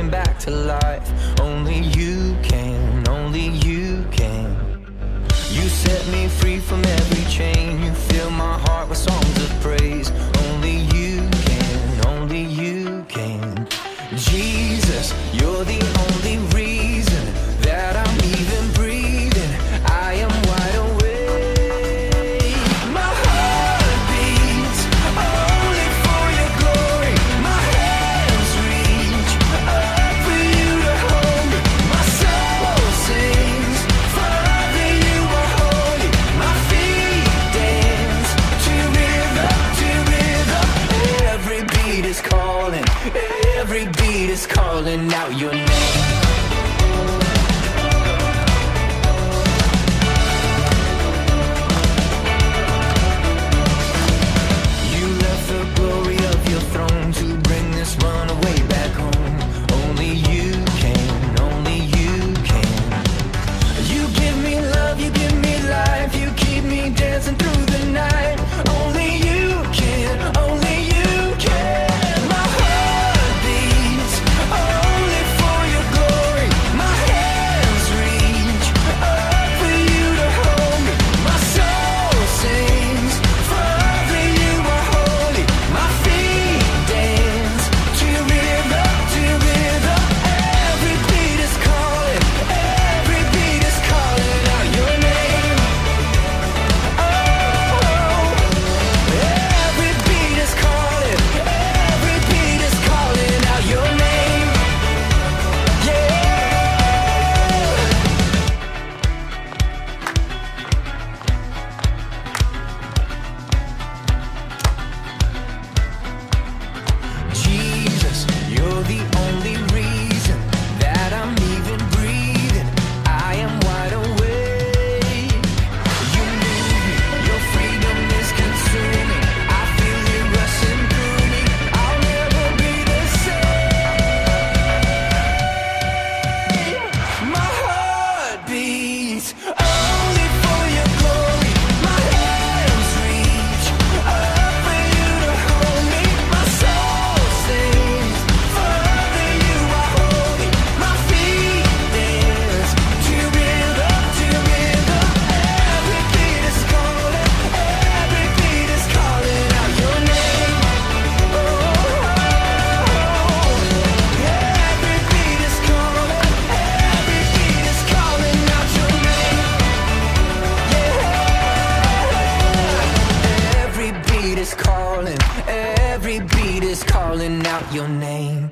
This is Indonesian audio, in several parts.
came back to life. Only you can, only you can. You set me free from every chain. You fill my heart with songs of praise. Only you can, only you can. Jesus, you're the only reason that I'm even breathing. I am wide awake. My heart beats only for your glory. My hands reach up for you to hold me. My soul sings, Father, you are holy. My feet dance to rhythm, to rhythm. Every beat is calling, every beat is calling out your name. You left the glory of your throne to bring this runaway back home. Only you can, only you can. You give me love, you give me life, you keep me dancing through the night. Only you can, only you can. My heart beats only for your glory. My hands reach up for you to hold me. My soul sings, Father, you are holy. My feet dance to rhythm, to rhythm. Every beat is calling, every beat is calling out your name. Oh, every beat is calling, every beat is calling out your name. Yeah. Jesus, you're the only reason that I'm even breathing. I am wide awake. You move me, your freedom is consuming. I feel it rushing through me. I'll never be the same. My heart beats only for your glory. My hands reach up for you to hold me. My soul sings, Father, you are holy. My feet dance to rhythm, to rhythm. Every beat is calling, every beat is calling out your name. Oh, every beat is calling, every beat is calling out your name. Yeah. Every beat is calling, every beat is calling out your name.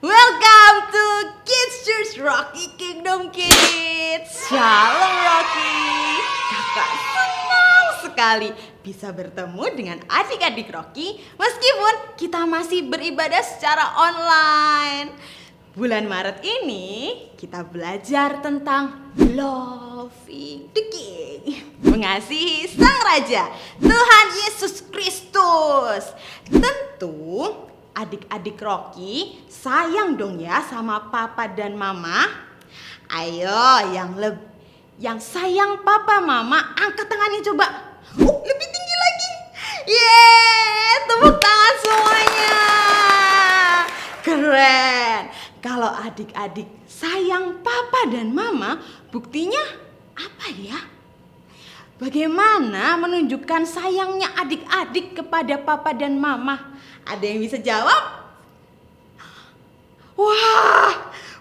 Welcome to Kids Church Rocky Kingdom Kids. Shalom Rocky. Kakak senang sekali bisa bertemu dengan adik-adik Rocky meskipun kita masih beribadah secara online. Bulan Maret ini kita belajar tentang loving the King, mengasihi Sang Raja Tuhan Yesus Kristus. Tentu adik-adik Rocky sayang dong ya sama papa dan mama. Ayo yang sayang papa mama angkat tangannya coba. Lebih tinggi lagi. Yeay, tepuk tangan semuanya. Keren. Kalau adik-adik sayang papa dan mama, buktinya apa ya? Bagaimana menunjukkan sayangnya adik-adik kepada papa dan mama? Ada yang bisa jawab? Wah,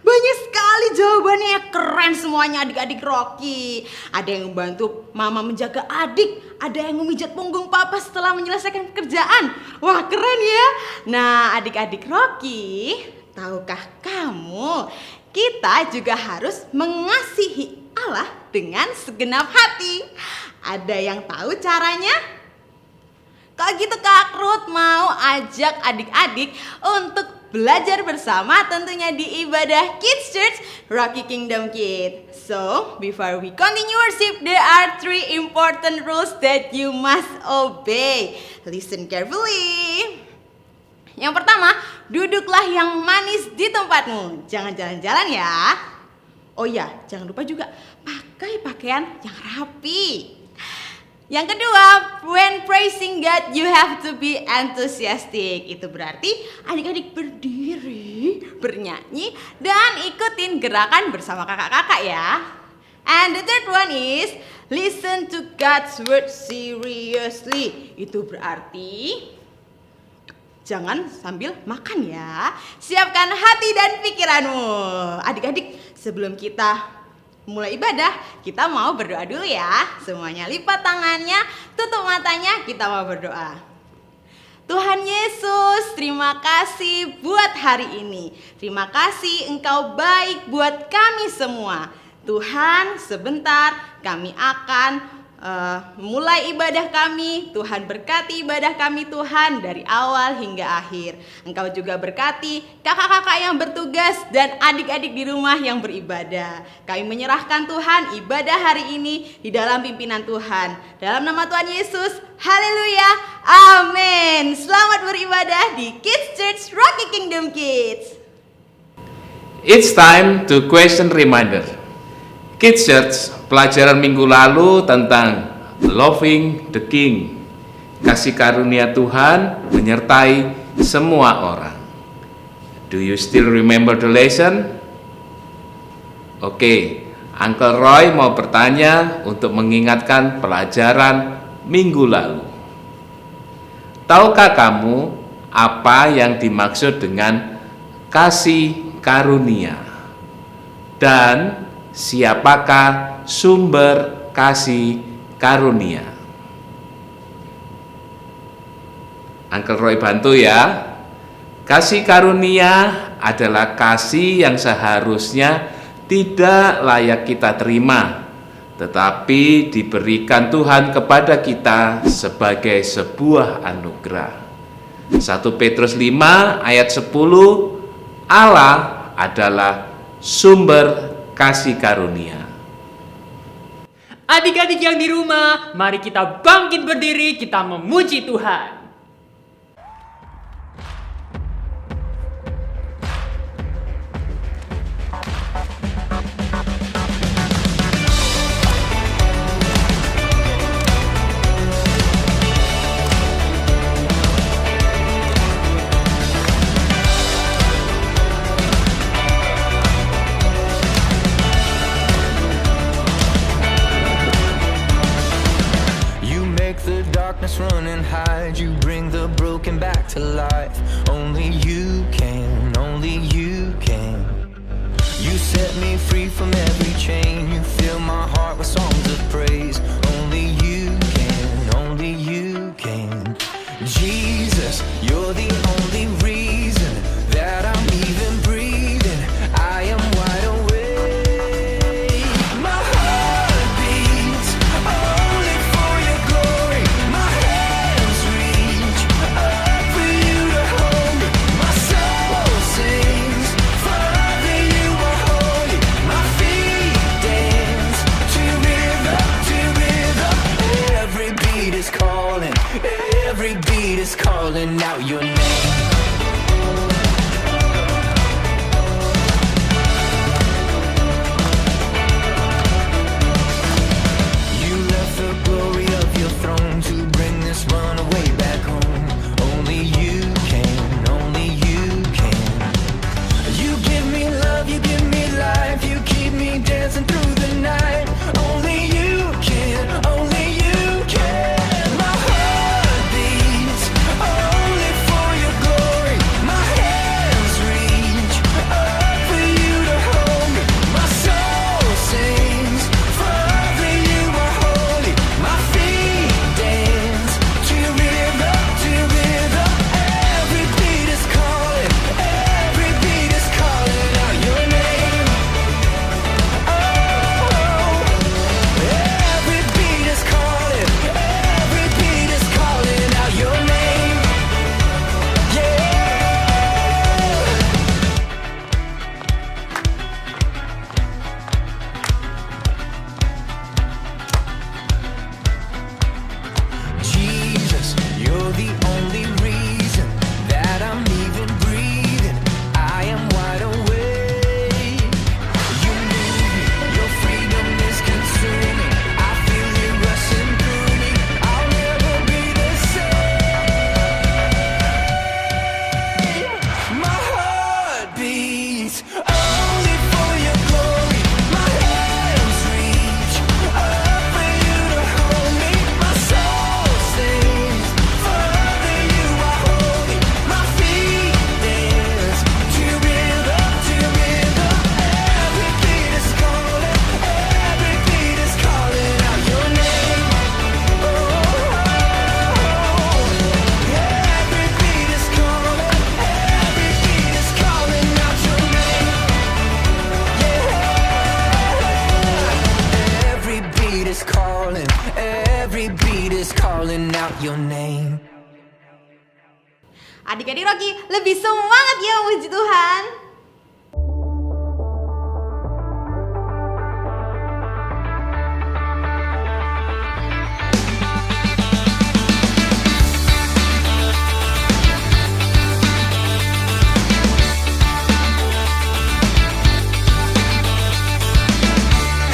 banyak sekali jawabannya. Keren semuanya adik-adik Rocky. Ada yang membantu mama menjaga adik, ada yang memijat punggung papa setelah menyelesaikan pekerjaan. Wah, keren ya. Nah, adik-adik Rocky, tahukah kamu, kita juga harus mengasihi Allah dengan segenap hati. Ada yang tahu caranya? Kalau gitu Kak Ruth mau ajak adik-adik untuk belajar bersama tentunya di ibadah Kids Church Rocky Kingdom Kids. So, before we continue worship, there are 3 important rules that you must obey. Listen carefully. Yang pertama, duduklah yang manis di tempatmu. Jangan jalan-jalan ya. Oh iya, jangan lupa juga pakai pakaian yang rapi. Yang kedua, when praising God, you have to be enthusiastic. Itu berarti adik-adik berdiri, bernyanyi, dan ikutin gerakan bersama kakak-kakak ya. And the third one is listen to God's word seriously. Itu berarti jangan sambil makan ya. Siapkan hati dan pikiranmu. Adik-adik, sebelum kita mulai ibadah, kita mau berdoa dulu ya. Semuanya lipat tangannya, tutup matanya, kita mau berdoa. Tuhan Yesus, terima kasih buat hari ini. Terima kasih Engkau baik buat kami semua. Tuhan, sebentar kami akan mulai ibadah kami. Tuhan berkati ibadah kami Tuhan dari awal hingga akhir. Engkau juga berkati kakak-kakak yang bertugas dan adik-adik di rumah yang beribadah. Kami menyerahkan Tuhan ibadah hari ini di dalam pimpinan Tuhan. Dalam nama Tuhan Yesus, haleluya, amin. Selamat beribadah di Kids Church Rocky Kingdom Kids. It's time to question reminder. Kids Church, pelajaran minggu lalu tentang loving the King. Kasih karunia Tuhan menyertai semua orang. Do you still remember the lesson? Oke, Uncle Roy mau bertanya untuk mengingatkan pelajaran minggu lalu. Tahukah kamu apa yang dimaksud dengan kasih karunia? Dan siapakah sumber kasih karunia? Uncle Roy bantu ya. Kasih karunia adalah kasih yang seharusnya tidak layak kita terima, tetapi diberikan Tuhan kepada kita sebagai sebuah anugerah. 1 Petrus 5 ayat 10, Allah adalah sumber kasih karunia. Adik-adik yang di rumah, mari kita bangkit berdiri, kita memuji Tuhan. Run and hide, you bring the broken back to life. Only you can, only you can. You set me free from every chain, you fill my heart with songs of praise. Only you can, only you can. Jesus, you're the only reason that I'm even breathing. I am wide awake. My heart beats only for your glory. My hands reach up for you to hold me. My soul sings, Father, you are holy. My feet dance to rhythm, to rhythm. Every beat is calling, every beat is calling out your name. You left the glory of your throne to bring this runaway back home. Only you can, only you can. You give me love, you give me life, you keep me dancing through the night. Only you can, only you can. My heart beats only for your glory. My hands reach up for you to hold me. My soul sings, Father, you are holy. My feet dance to rhythm, to rhythm. Every beat is calling, every beat is calling out your name. Oh, Adik-adik Rocky lebih semangat ya memuji Tuhan.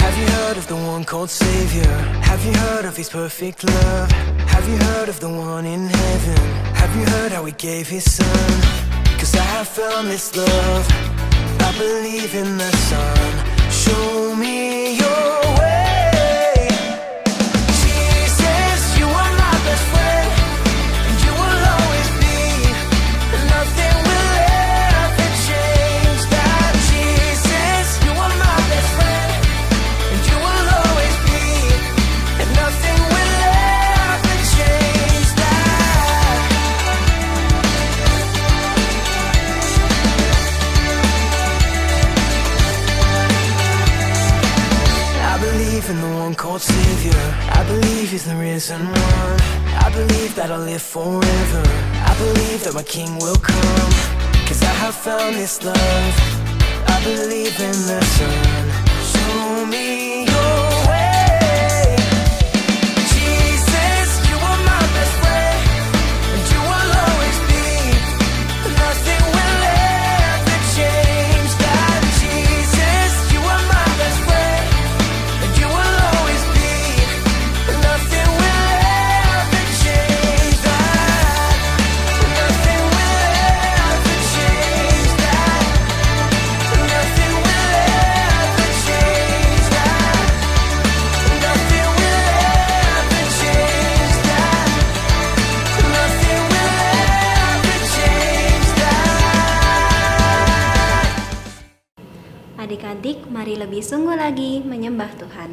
Have you heard of the one called Savior? Have you heard of his perfect love? Have you heard of the one in heaven? Have you heard how he gave his son? 'Cause I have found this love, I believe in the Son. Show me your way. Jesus, you are my best friend, and you will always be. Nothing will ever change that. Jesus, you are my best friend, and you will always be. And nothing will ever change that. I believe in the one called Savior. I believe he's the risen one. I believe that I'll live forever. I believe that my King will come. 'Cause I have found this love, I believe in the Son. Show me your way. Jesus, you are my best friend, and you will always be. Nothing will ever change that. Jesus, you are my best friend, and you will always be. Nothing will ever change that. Nothing will ever change that. Nothing will ever change that. Nothing will ever change that. Nothing will ever change that. Adik-adik, mari lebih sungguh lagi menyembah Tuhan.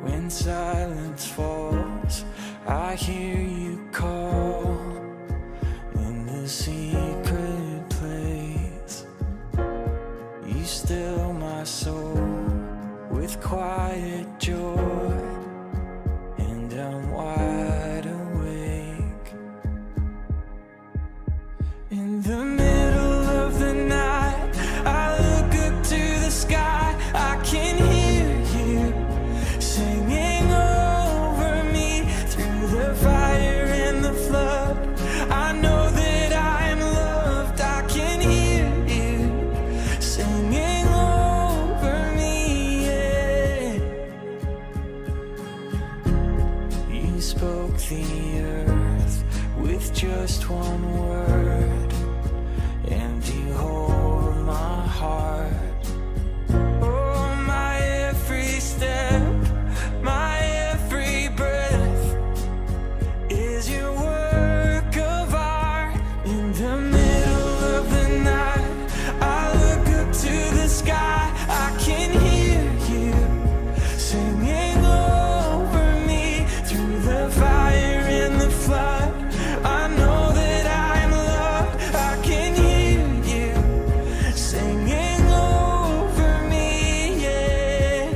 When silence falls, I hear you call in the secret place. You still my soul with quiet joy, and I'm wide awake. In the middle of the night, I look up to the sky. I can hear you singing over me through the fire and the flood. I know that I am loved. I can hear you singing over me. Yeah. You spoke the earth with just one word, and you hold my heart. Oh, my every step, my every breath is your work of art. In the middle of the night, I look up to the sky. I can hear you singing over me through the fire and the flood. I know that I am loved. I can hear you singing over me. Yeah.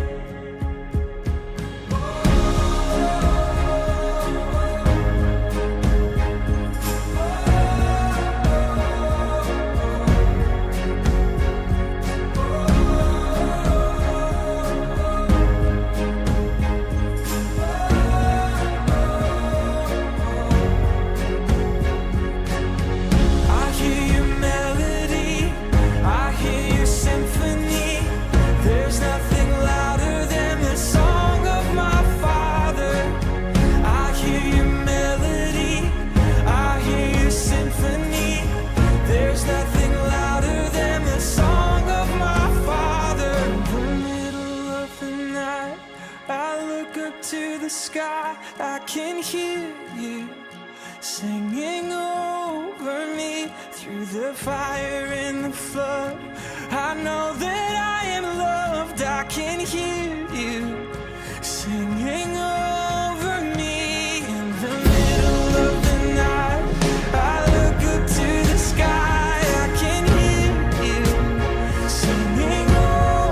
I hear your melody, I hear your symphony. There's nothing louder than the song of my Father. I hear your melody, I hear your symphony. There's nothing louder than the song of my Father. In the middle of the night, I look up to the sky. I can hear you singing over me through the fire and the flood. I know that I am loved. I can hear you singing over me. In the middle of the night, I look up to the sky. I can hear you singing over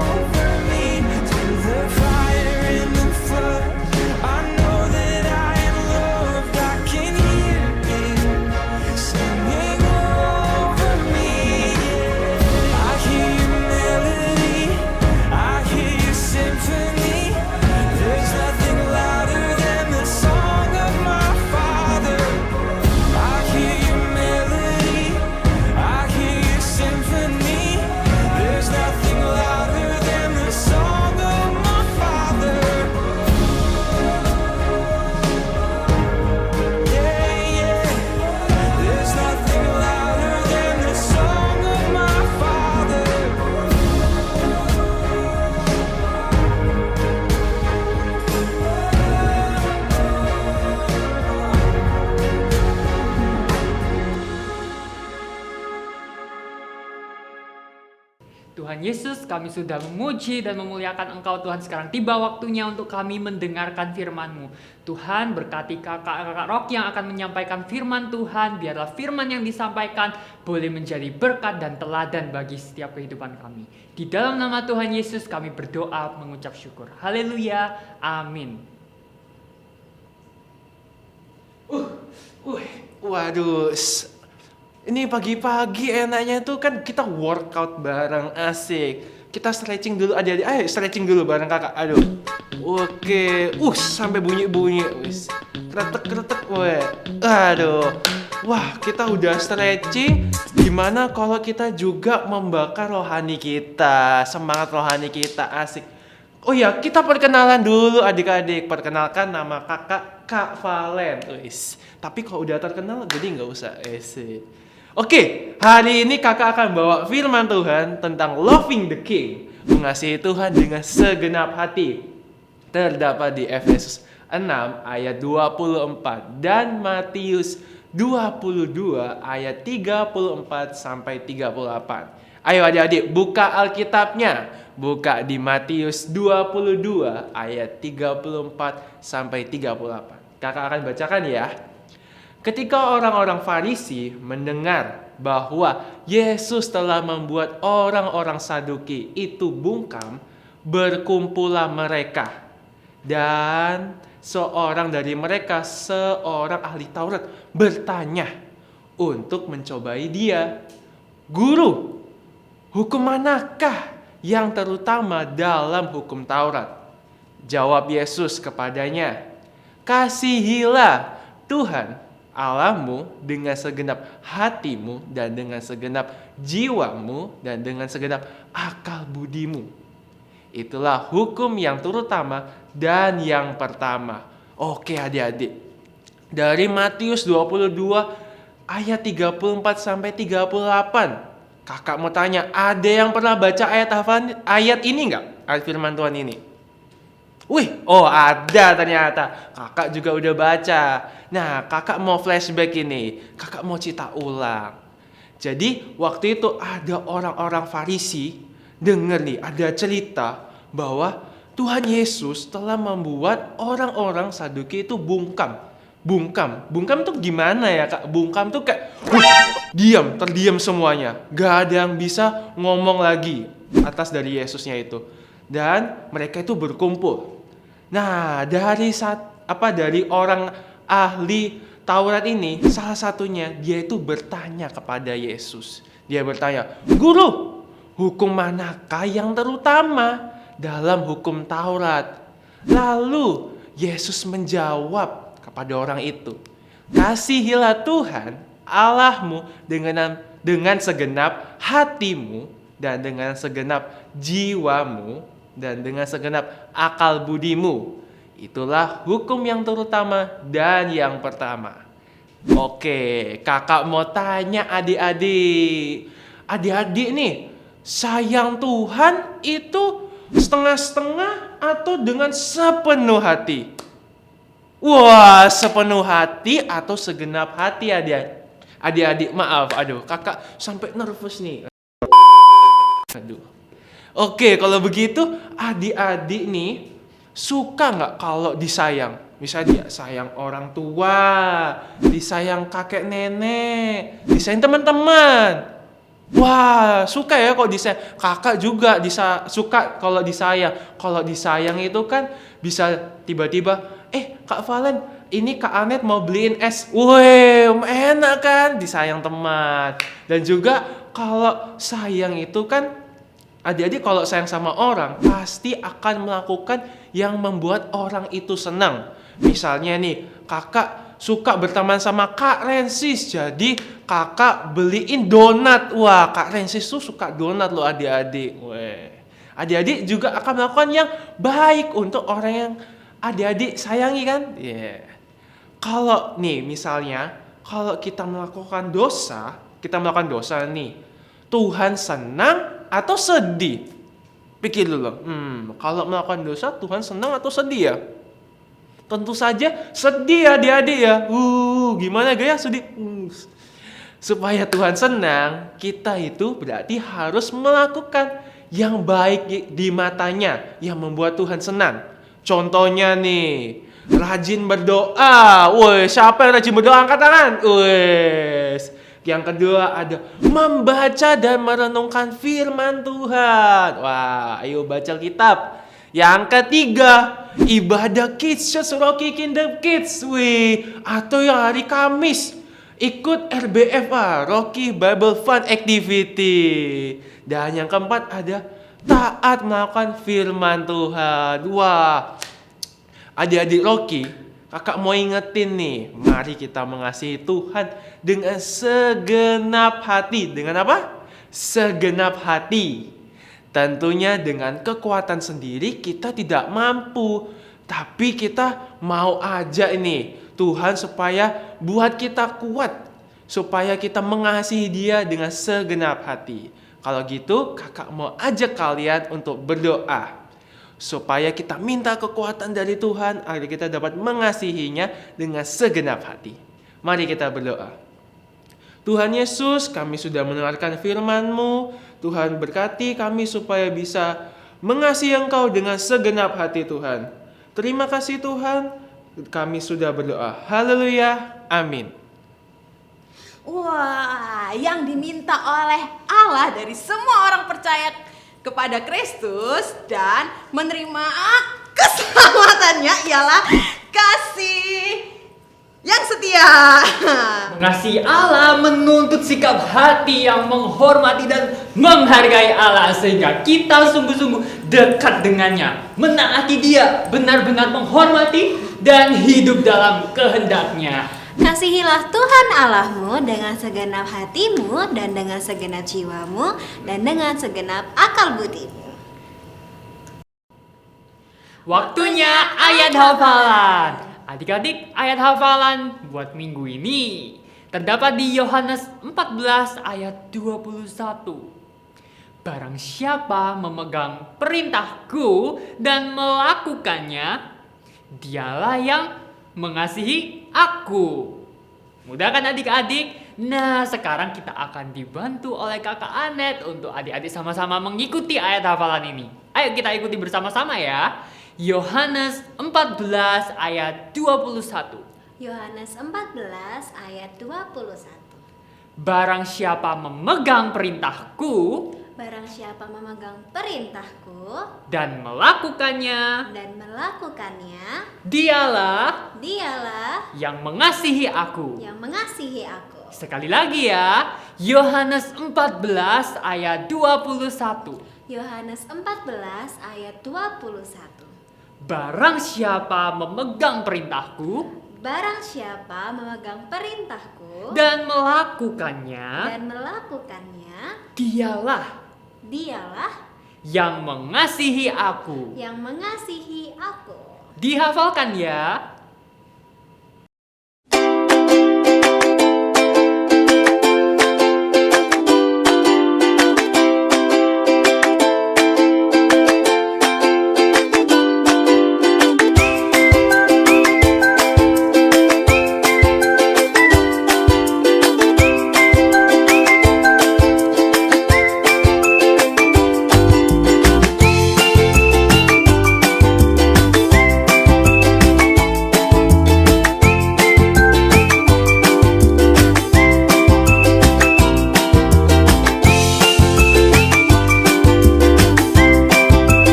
Tuhan Yesus, kami sudah memuji dan memuliakan Engkau Tuhan. Sekarang tiba waktunya untuk kami mendengarkan firman-Mu. Tuhan, berkati kakak Rocky yang akan menyampaikan firman Tuhan. Biarlah firman yang disampaikan boleh menjadi berkat dan teladan bagi setiap kehidupan kami. Di dalam nama Tuhan Yesus kami berdoa mengucap syukur. Haleluya, amin. Waduh, ini pagi-pagi enaknya tuh kan kita workout bareng, asik. Kita stretching dulu adik-adik. Ayo stretching dulu bareng kakak. Aduh. Oke. Sampai bunyi-bunyi. Kretek-kretek. Aduh. Wah, kita udah stretching. Gimana kalau kita juga membakar rohani kita, semangat rohani kita, asik. Oh ya, kita perkenalan dulu adik-adik. Perkenalkan nama kakak, Kak Valen. Tapi kalau udah terkenal jadi nggak usah. Oke, hari ini kakak akan bawa firman Tuhan tentang loving the King, mengasihi Tuhan dengan segenap hati. Terdapat di Efesus 6 ayat 24 dan Matius 22 ayat 34 sampai 38. Ayo adik-adik buka Alkitabnya. Buka di Matius 22 ayat 34 sampai 38. Kakak akan bacakan ya. Ketika orang-orang Farisi mendengar bahwa Yesus telah membuat orang-orang Saduki itu bungkam, berkumpullah mereka. Dan seorang dari mereka, seorang ahli Taurat, bertanya untuk mencobai dia. Guru, hukum manakah yang terutama dalam hukum Taurat? Jawab Yesus kepadanya, kasihilah Tuhan Allahmu dengan segenap hatimu dan dengan segenap jiwamu dan dengan segenap akal budimu. Itulah hukum yang terutama dan yang pertama. Oke adik-adik. Dari Matius 22 ayat 34 sampai 38. Kakak mau tanya, ada yang pernah baca ayat ini enggak? Ayat firman Tuhan ini. Ada ternyata. Kakak juga udah baca. Nah, kakak mau flashback ini. Kakak mau cerita ulang. Jadi, waktu itu ada orang-orang Farisi. Dengar nih, ada cerita bahwa Tuhan Yesus telah membuat orang-orang Saduki itu bungkam. Bungkam tuh gimana ya kak? Bungkam tuh kayak terdiam semuanya. Gak ada yang bisa ngomong lagi atas dari Yesusnya itu. Dan mereka itu berkumpul. Nah, dari orang ahli Taurat ini, salah satunya dia itu bertanya kepada Yesus. Dia bertanya, Guru, hukum manakah yang terutama dalam hukum Taurat? Lalu Yesus menjawab kepada orang itu, kasihilah Tuhan Allahmu dengan segenap hatimu dan dengan segenap jiwamu dan dengan segenap akal budimu. Itulah hukum yang terutama dan yang pertama. Oke, kakak mau tanya adik-adik. Adik-adik nih, sayang Tuhan itu setengah-setengah atau dengan sepenuh hati? Wah, sepenuh hati atau segenap hati adik-adik? Adik-adik maaf, kakak sampai nervous nih. Oke, kalau begitu adik-adik nih suka nggak kalau disayang? Misalnya dia sayang orang tua, disayang kakek nenek, disayang teman-teman. Wah, suka ya kalau disayang. Kakak juga suka kalau disayang. Kalau disayang itu kan bisa tiba-tiba, Kak Valen, ini Kak Anet mau beliin es. Wih, enak kan? Disayang teman. Dan juga kalau sayang itu kan, adik-adik kalau sayang sama orang pasti akan melakukan yang membuat orang itu senang. Misalnya nih, kakak suka berteman sama Kak Rensis, jadi kakak beliin donat. Wah, Kak Rensis tuh suka donat loh adik-adik. Adik-adik juga akan melakukan yang baik untuk orang yang adik-adik sayangi kan? Kalau nih misalnya, kalau kita melakukan dosa nih, Tuhan senang atau sedih? Pikir dulu. Kalau melakukan dosa, Tuhan senang atau sedih ya? Tentu saja sedih adik-adik ya. Gimana gaya sedih? Supaya Tuhan senang, kita itu berarti harus melakukan yang baik di matanya, yang membuat Tuhan senang. Contohnya nih, rajin berdoa. Woi, siapa yang rajin berdoa angkat tangan? Wes. Yang kedua ada membaca dan merenungkan firman Tuhan. Wah, ayo baca kitab. Yang ketiga, ibadah Kids Church Rocky Kingdom Kids. Wih, atau yang hari Kamis ikut RBFA, Rocky Bible Fun Activity. Dan yang keempat ada taat melakukan firman Tuhan. Wah, adik-adik Rocky, kakak mau ingetin nih, mari kita mengasihi Tuhan dengan segenap hati. Dengan apa? Segenap hati. Tentunya dengan kekuatan sendiri kita tidak mampu. Tapi kita mau aja ini Tuhan supaya buat kita kuat, supaya kita mengasihi Dia dengan segenap hati. Kalau gitu kakak mau ajak kalian untuk berdoa, supaya kita minta kekuatan dari Tuhan agar kita dapat mengasihinya dengan segenap hati. Mari kita berdoa. Tuhan Yesus, kami sudah mendengarkan firman-Mu. Tuhan berkati kami supaya bisa mengasihi Engkau dengan segenap hati Tuhan. Terima kasih Tuhan, kami sudah berdoa. Haleluya, amin. Wah, yang diminta oleh Allah dari semua orang percaya kepada Kristus dan menerima keselamatannya ialah kasih yang setia. Mengasihi Allah menuntut sikap hati yang menghormati dan menghargai Allah sehingga kita sungguh-sungguh dekat dengannya, menaati Dia, benar-benar menghormati dan hidup dalam kehendak-Nya. Kasihilah Tuhan Allahmu dengan segenap hatimu dan dengan segenap jiwamu dan dengan segenap akal budimu. Waktunya ayat hafalan. Adik-adik, ayat hafalan buat minggu ini terdapat di Yohanes 14 ayat 21. Barang siapa memegang perintahku dan melakukannya, dialah yang mengasihi aku. Mudah kan adik-adik? Nah, sekarang kita akan dibantu oleh kakak Anet untuk adik-adik sama-sama mengikuti ayat hafalan ini. Ayo kita ikuti bersama-sama ya. Yohanes 14 ayat 21. Yohanes 14 ayat 21. Barang siapa memegang perintahku Barang siapa memegang perintahku dan melakukannya, dialah yang mengasihi aku. yang mengasihi aku. Sekali lagi ya, Yohanes 14 ayat 21. Yohanes 14 ayat 21. Barang siapa memegang perintahku Barang siapa memegang perintahku dan melakukannya, dialah yang mengasihi aku. yang mengasihi aku. Dihafalkan ya.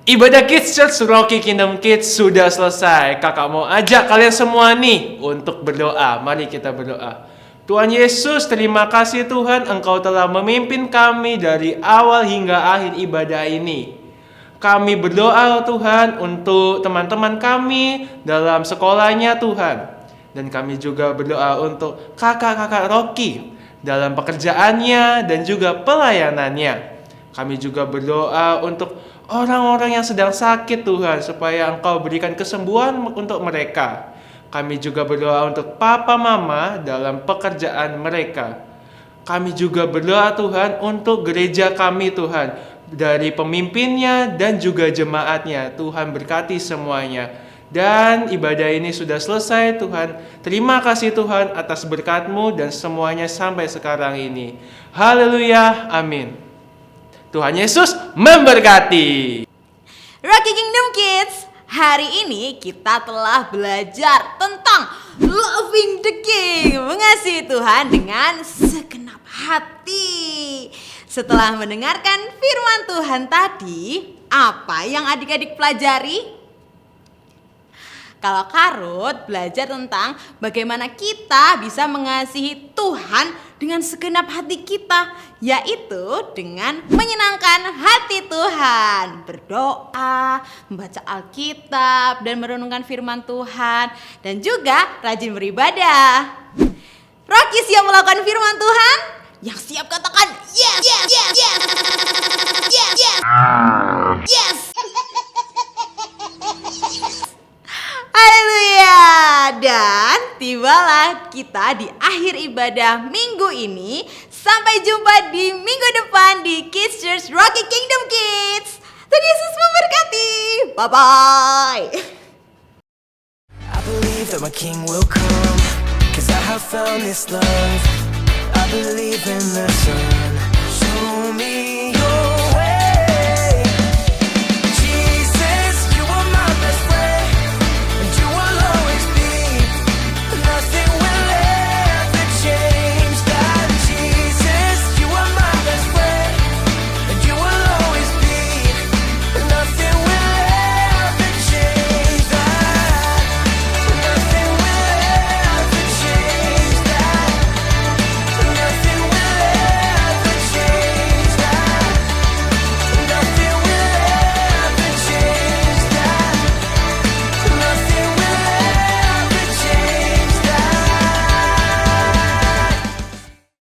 Ibadah Kids Church Rocky Kingdom Kids sudah selesai. Kakak mau ajak kalian semua nih untuk berdoa. Mari kita berdoa. Tuhan Yesus, terima kasih Tuhan, Engkau telah memimpin kami dari awal hingga akhir ibadah ini. Kami berdoa Tuhan untuk teman-teman kami dalam sekolahnya Tuhan. Dan kami juga berdoa untuk kakak-kakak Rocky dalam pekerjaannya dan juga pelayanannya. Kami juga berdoa untuk orang-orang yang sedang sakit Tuhan, supaya Engkau berikan kesembuhan untuk mereka. Kami juga berdoa untuk papa mama dalam pekerjaan mereka. Kami juga berdoa Tuhan untuk gereja kami Tuhan, dari pemimpinnya dan juga jemaatnya. Tuhan berkati semuanya. Dan ibadah ini sudah selesai Tuhan. Terima kasih Tuhan atas berkat-Mu dan semuanya sampai sekarang ini. Haleluya, amin. Tuhan Yesus memberkati. Rocky Kingdom Kids, hari ini kita telah belajar tentang loving the King, mengasihi Tuhan dengan segenap hati. Setelah mendengarkan firman Tuhan tadi, apa yang adik-adik pelajari? Kalau Karut belajar tentang bagaimana kita bisa mengasihi Tuhan dengan segenap hati kita, yaitu dengan menyenangkan hati Tuhan, berdoa, membaca Alkitab, dan merenungkan firman Tuhan, dan juga rajin beribadah. Rocky siap melakukan firman Tuhan? Yang siap katakan yes, yes, yes, yes, yes, yes, yes. Haleluya. Dan tibalah kita di akhir ibadah minggu ini. Sampai jumpa di minggu depan di Kids Church Rocky Kingdom Kids. Tuhan Yesus memberkati. Bye-bye. I believe that my king will come, 'cause I have found this love. I believe in the sun.